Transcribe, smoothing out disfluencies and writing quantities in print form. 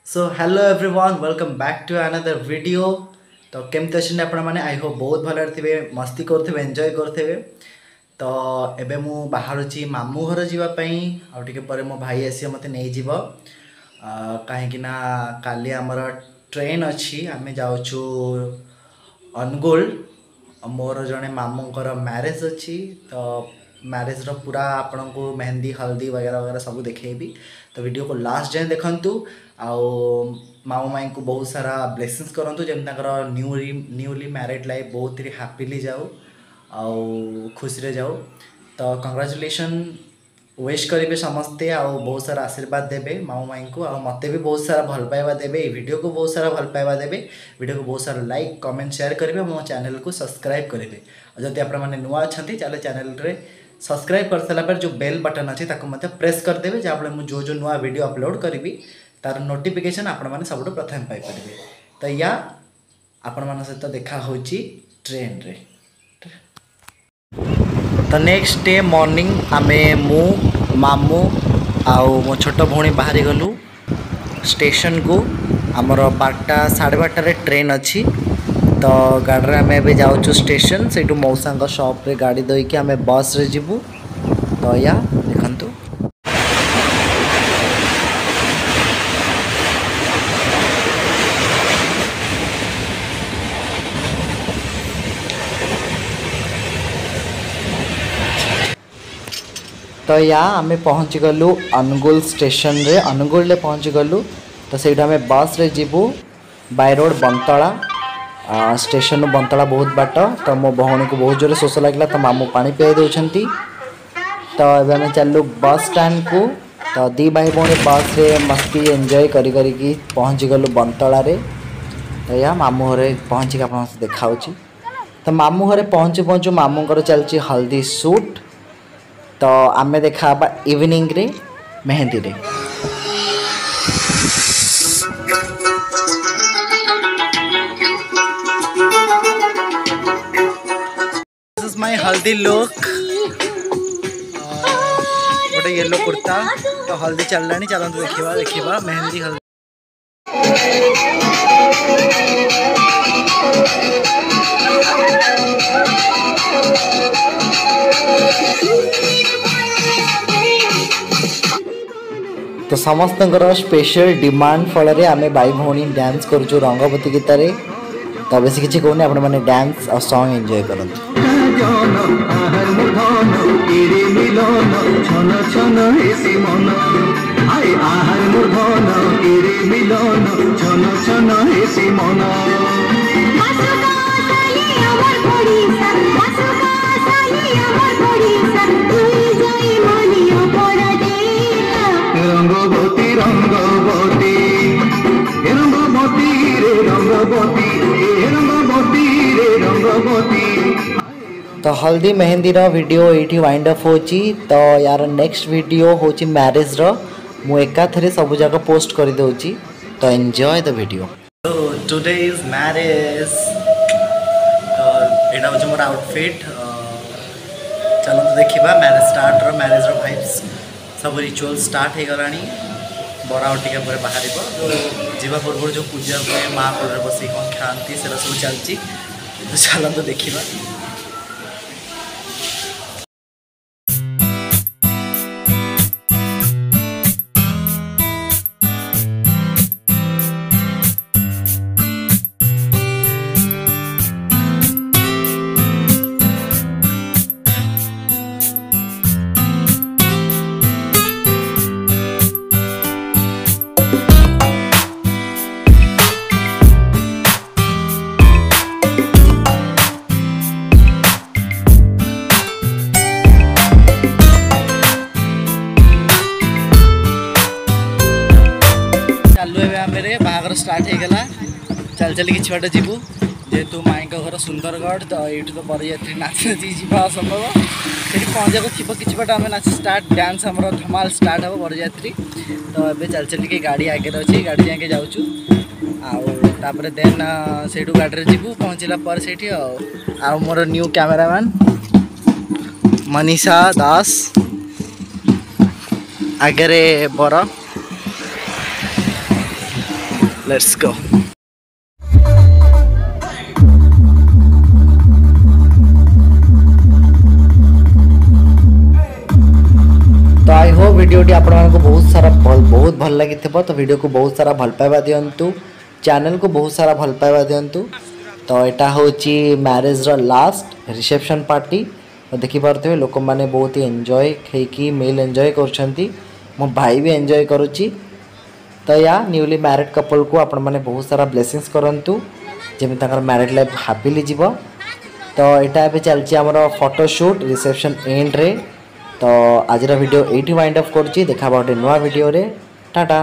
So hello everyone welcome back to another video. तो केमती अच्छे आपण मैंने आई होप बहुत भल थे मस्ती करेंगे एंजॉय करेंगे। तो एबे मु बाहरुची मामू घर जावाई आउ मो भाई आसी मत नहीं जीव कहीं काली आमर ट्रेन अच्छी आम जाऊँ अनुगुल। मोर जड़े मामूंकर मैरेज अच्छी तो मैरेज पूरा आपन को मेहंदी हल्दी वगैरह वगैरह सब देखेबी। तो वीडियो को लास्ट जाए देखंतु आउ मामू माई को बहुत सारा ब्लेसिंग्स करंतु जमी न्यूली मैरिड लाइफ बहुत ही हैप्पीली जाऊ आउ खुशी रे जाऊ। तो कंग्रेचुलेशन विश करेंगे समस्ते आउ बहुत सारा आशीर्वाद देवे मामू माई को आउ मते भी बहुत सारा भल पाइबा देवे वीडियो को बहुत सारा भल पाइबा देवे वीडियो को बहुत सारा लाइक कमेंट शेयर करेंगे मो चैनल को सब्सक्राइब करेंगे। और जब आप नुआ अच्छा चलो चैनल रे सब्सक्राइब कर सारा जो बेल बटन अच्छी ताको प्रेस करदे जहाँफल मुझे जो नुआ वीडियो अपलोड करी तार नोटिफिकेशन आपण मैंने सब प्रथम पाइपर। तो या आपण मान सहित देखा हो ट्रेन रे। तो नेक्स्ट डे मॉर्निंग आमे मु मामू आउ मो छोट भौणी बाहरी गलु स्टेशन को। आमर 12टा 12:30 ट्रेन अच्छी तो गाड़ी में आम जाऊँ स्टेशन से मौसा शॉप रे गाड़ी दईकि आम बस रे जीवु। तो या देखंतु तो या आम पहुँची गलु अनुगुल स्टेशन रे अनुगुल पहुँची गलु। तो सहीटा आम बस रे जीवु बाय रोड बंतला स्टेशन बंतला बहुत बाट। तो मो भौणी को बहुत जोर शोष लगे तो मामू पानी पियाई दौरान। तो ये आम चलु बस स्टैंड को। तो दी भाई भौणी बस रे मस्ती एंजॉय करी पहुँची गलु बंतला रे। तो या मामू घरे पहुँचिक आप देखा। तो मामू घरे पहुँचु पहुँचु मामूंकर चलची हल्दी शूट। तो आमे देखा इवनिंग रे मेहंदी रे। दिस इज माय हल्दी लुक गोटे येलो कुर्ता। तो हल्दी चल रहा चलते देखा मेहंदी हल्दी। तो समस्त स्पेशल डिमांड फल आम भाई भौणी डांस करूँ रंगवती गीत। तो बेस किसी कहूनी आप डांस और सॉन्ग एंजॉय करूँ। तो हल्दी मेहंदी रो वीडियो ये वाइंड अप होची। तो यार नेक्स्ट वीडियो होची मैरिज रो मु एका थरे सब जगह पोस्ट कर दोची। तो एंजॉय द वीडियो। तो टुडे इज मैरिज। तो एटा होची मोर आउटफिट। चलो तो देखिबा मैरिज स्टार्ट रो मैरिज रो वाइब्स सब रिचुअल स्टार्ट हो गलानी। बरा टिका पर बाहर जीवा पूर्व जो पूजा हुए माँ कोल बस कौन खाती से सब चलती। तो चलते देखा। बाहागर स्टार्ट हो गला चल चल कि बाट जीवु जेहेतु माई घर सुंदरगढ़। तो ये तो बरयात्री नाच नाची जा असंभव से पहुँचा थी कि बाट आम नाच स्टार्ट डांस आम धमाल स्टार्ट हम बरयात्री। तो ये चल चल के गाड़ी आगे अच्छी गाड़ी जाके जाऊँ आउे देन से गाड़ी जीवु पहुँचला पर से आउ मोर न्यू कैमरामैन मनीषा दास आगे बर लेट्स गो। तो आई होप वीडियोटी आपको बहुत भल लगी तो वीडियो को बहुत सारा भल पाइबा दिंतु, चैनल को बहुत सारा भल पाइबा दिंतु। तो यहाँ हूँ मैरेज लास्ट रिसेप्शन पार्टी। तो देखिपे लोक मैंने बहुत ही एंजॉय खेकी मेल एंजॉय कर मो भाई भी एंजॉय करुच्ची। तो या न्यूली मैरिड कपल को आपण मैंने बहुत सारा ब्लेसिंग्स करंतु जमी मैरिड लाइफ हापिली जीव। तो यहाँ चलती आमर फोटोशूट रिसेप्शन एंड रे। तो आज वीडियो ये वाइंड अप कर देखा गोटे नुआ वीडियो रे। टाटा।